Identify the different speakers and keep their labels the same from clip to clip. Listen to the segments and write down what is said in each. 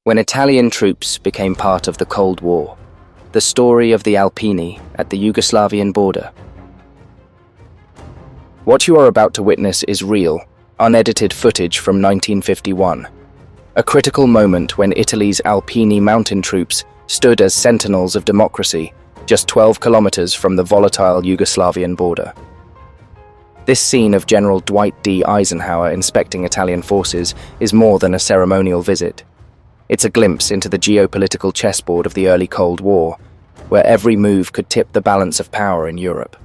Speaker 1: when Italian troops became part of the Cold War, the story of the Alpini at the Yugoslavian border. What you are about to witness is real, unedited footage from 1951, a critical moment when Italy's Alpini mountain troops stood as sentinels of democracy just 12 kilometers from the volatile Yugoslavian border. This scene of General Dwight D. Eisenhower inspecting Italian forces is more than a ceremonial visit. It's a glimpse into the geopolitical chessboard of the early Cold War, where every move could tip the balance of power in Europe.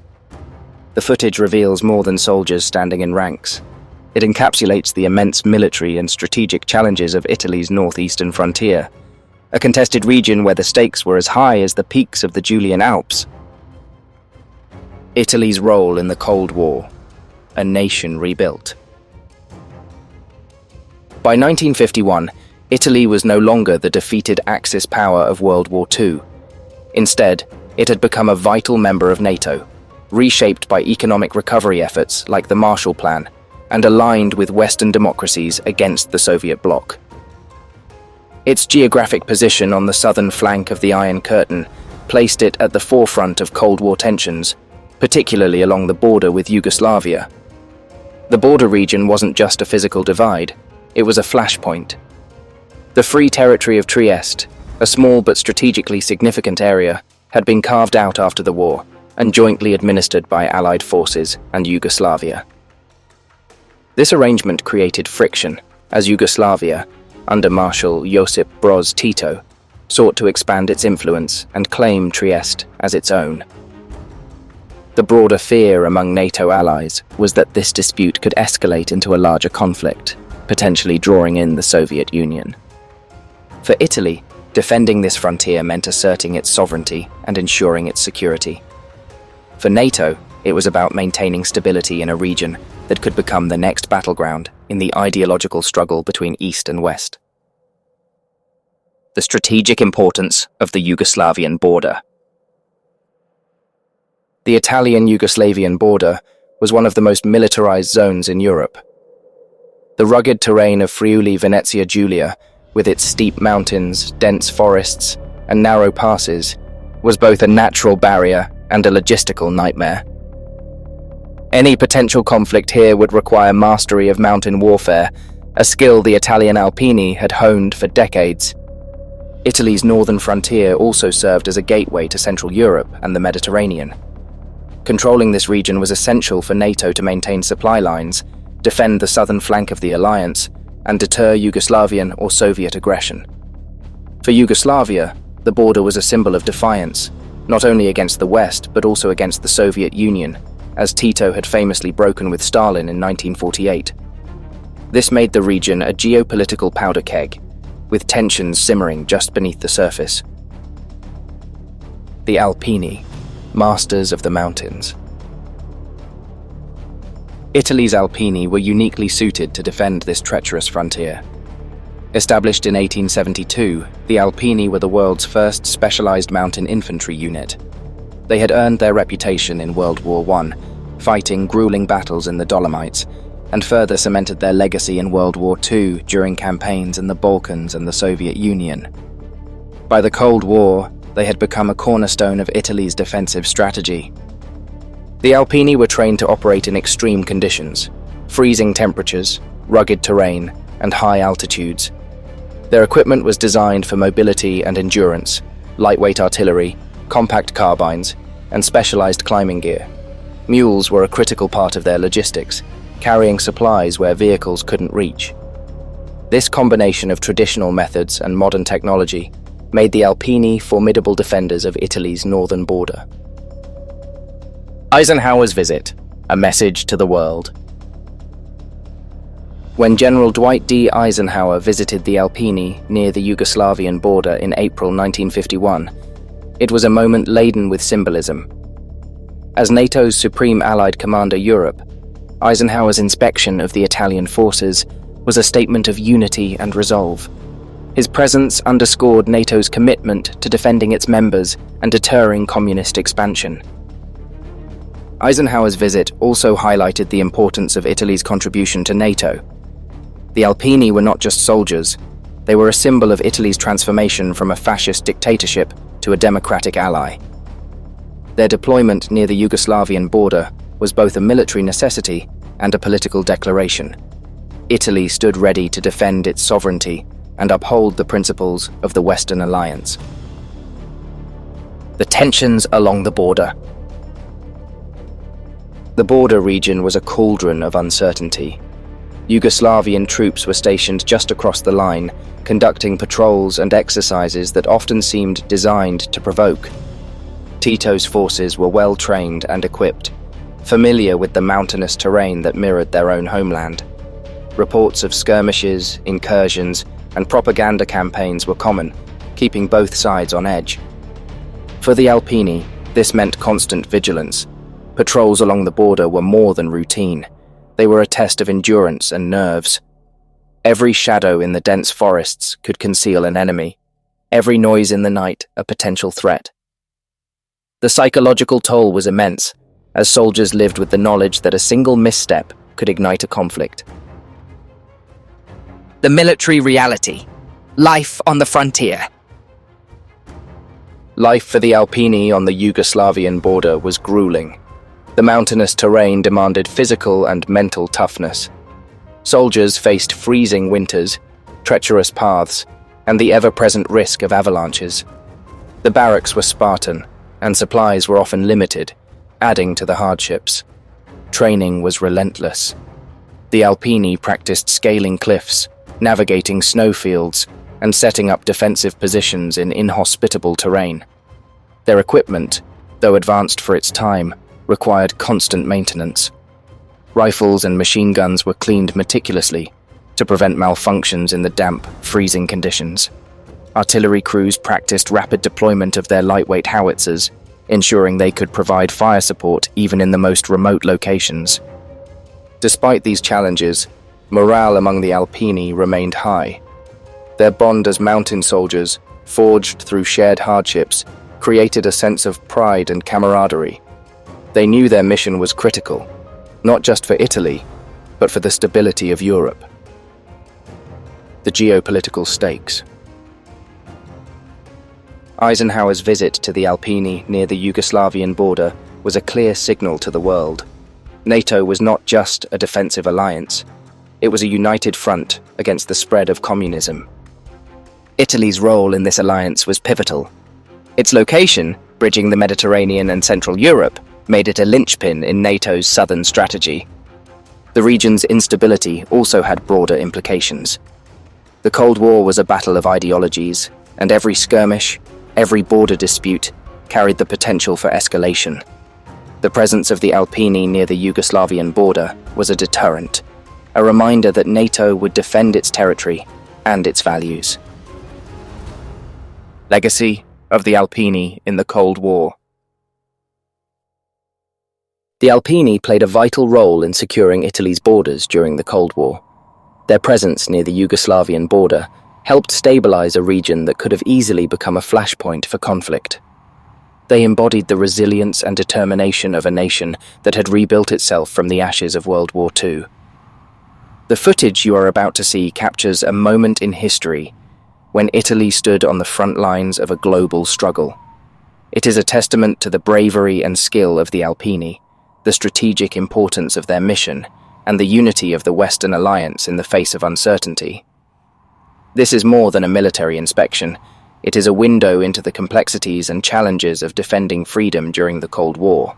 Speaker 1: The footage reveals more than soldiers standing in ranks. It encapsulates the immense military and strategic challenges of Italy's northeastern frontier, a contested region where the stakes were as high as the peaks of the Julian Alps. Italy's role in the Cold War, a nation rebuilt. By 1951, Italy was no longer the defeated Axis power of World War II. Instead, it had become a vital member of NATO, reshaped by economic recovery efforts like the Marshall Plan, and aligned with Western democracies against the Soviet bloc. Its geographic position on the southern flank of the Iron Curtain placed it at the forefront of Cold War tensions, particularly along the border with Yugoslavia. The border region wasn't just a physical divide, it was a flashpoint. The Free Territory of Trieste, a small but strategically significant area, had been carved out after the war and jointly administered by Allied forces and Yugoslavia. This arrangement created friction as Yugoslavia, under Marshal Josip Broz Tito, sought to expand its influence and claim Trieste as its own. The broader fear among NATO allies was that this dispute could escalate into a larger conflict, potentially drawing in the Soviet Union. For Italy, defending this frontier meant asserting its sovereignty and ensuring its security. For NATO, it was about maintaining stability in a region that could become the next battleground in the ideological struggle between East and West. The strategic importance of the Yugoslavian border. The Italian-Yugoslavian border was one of the most militarized zones in Europe. The rugged terrain of Friuli-Venezia Giulia, with its steep mountains, dense forests, and narrow passes, was both a natural barrier and a logistical nightmare. Any potential conflict here would require mastery of mountain warfare, a skill the Italian Alpini had honed for decades. Italy's northern frontier also served as a gateway to Central Europe and the Mediterranean. Controlling this region was essential for NATO to maintain supply lines, defend the southern flank of the alliance, and deter Yugoslavian or Soviet aggression. For Yugoslavia, the border was a symbol of defiance, not only against the West but also against the Soviet Union, as Tito had famously broken with Stalin in 1948. This made the region a geopolitical powder keg, with tensions simmering just beneath the surface. The Alpini, masters of the mountains. Italy's Alpini were uniquely suited to defend this treacherous frontier. Established in 1872, the Alpini were the world's first specialized mountain infantry unit. They had earned their reputation in World War I, fighting grueling battles in the Dolomites, and further cemented their legacy in World War II during campaigns in the Balkans and the Soviet Union. By the Cold War, they had become a cornerstone of Italy's defensive strategy. The Alpini were trained to operate in extreme conditions, freezing temperatures, rugged terrain, and high altitudes. Their equipment was designed for mobility and endurance, lightweight artillery, compact carbines, and specialized climbing gear. Mules were a critical part of their logistics, carrying supplies where vehicles couldn't reach. This combination of traditional methods and modern technology made the Alpini formidable defenders of Italy's northern border. Eisenhower's visit, a message to the world. When General Dwight D. Eisenhower visited the Alpini near the Yugoslavian border in April 1951, it was a moment laden with symbolism. As NATO's supreme allied commander Europe, Eisenhower's inspection of the Italian forces was a statement of unity and resolve. His presence underscored NATO's commitment to defending its members and deterring communist expansion. Eisenhower's visit also highlighted the importance of Italy's contribution to NATO. The Alpini were not just soldiers, They were a symbol of Italy's transformation from a fascist dictatorship to a democratic ally. Their deployment near the Yugoslavian border was both a military necessity and a political declaration. Italy stood ready to defend its sovereignty and uphold the principles of the Western Alliance. The tensions along the border. The border region was a cauldron of uncertainty. Yugoslavian troops were stationed just across the line, conducting patrols and exercises that often seemed designed to provoke. Tito's forces were well trained and equipped, familiar with the mountainous terrain that mirrored their own homeland. Reports of skirmishes, incursions, and propaganda campaigns were common, keeping both sides on edge. For the Alpini, this meant constant vigilance. Patrols along the border were more than routine. They were a test of endurance and nerves. Every shadow in the dense forests could conceal an enemy. Every noise in the night a potential threat. The psychological toll was immense, as soldiers lived with the knowledge that a single misstep could ignite a conflict.
Speaker 2: The military reality. Life on the frontier.
Speaker 1: Life for the Alpini on the Yugoslavian border was grueling. The mountainous terrain demanded physical and mental toughness. Soldiers faced freezing winters, treacherous paths, and the ever-present risk of avalanches. The barracks were Spartan, and supplies were often limited, adding to the hardships. Training was relentless. The Alpini practiced scaling cliffs, navigating snowfields, and setting up defensive positions in inhospitable terrain. Their equipment, though advanced for its time, required constant maintenance. Rifles and machine guns were cleaned meticulously to prevent malfunctions in the damp, freezing conditions. Artillery crews practiced rapid deployment of their lightweight howitzers, ensuring they could provide fire support even in the most remote locations. Despite these challenges, morale among the Alpini remained high. Their bond as mountain soldiers, forged through shared hardships, created a sense of pride and camaraderie. They knew their mission was critical, not just for Italy, but for the stability of Europe. The geopolitical stakes. Eisenhower's visit to the Alpini near the Yugoslavian border was a clear signal to the world. NATO was not just a defensive alliance, it was a united front against the spread of communism. Italy's role in this alliance was pivotal. Its location, bridging the Mediterranean and Central Europe, made it a linchpin in NATO's southern strategy. The region's instability also had broader implications. The Cold War was a battle of ideologies, and every skirmish, every border dispute, carried the potential for escalation. The presence of the Alpini near the Yugoslavian border was a deterrent, a reminder that NATO would defend its territory and its values. Legacy of the Alpini in the Cold War. The Alpini played a vital role in securing Italy's borders during the Cold War. Their presence near the Yugoslavian border helped stabilize a region that could have easily become a flashpoint for conflict. They embodied the resilience and determination of a nation that had rebuilt itself from the ashes of World War II. The footage you are about to see captures a moment in history when Italy stood on the front lines of a global struggle. It is a testament to the bravery and skill of the Alpini, the strategic importance of their mission, and the unity of the Western Alliance in the face of uncertainty. This is more than a military inspection. It is a window into the complexities and challenges of defending freedom during the Cold War.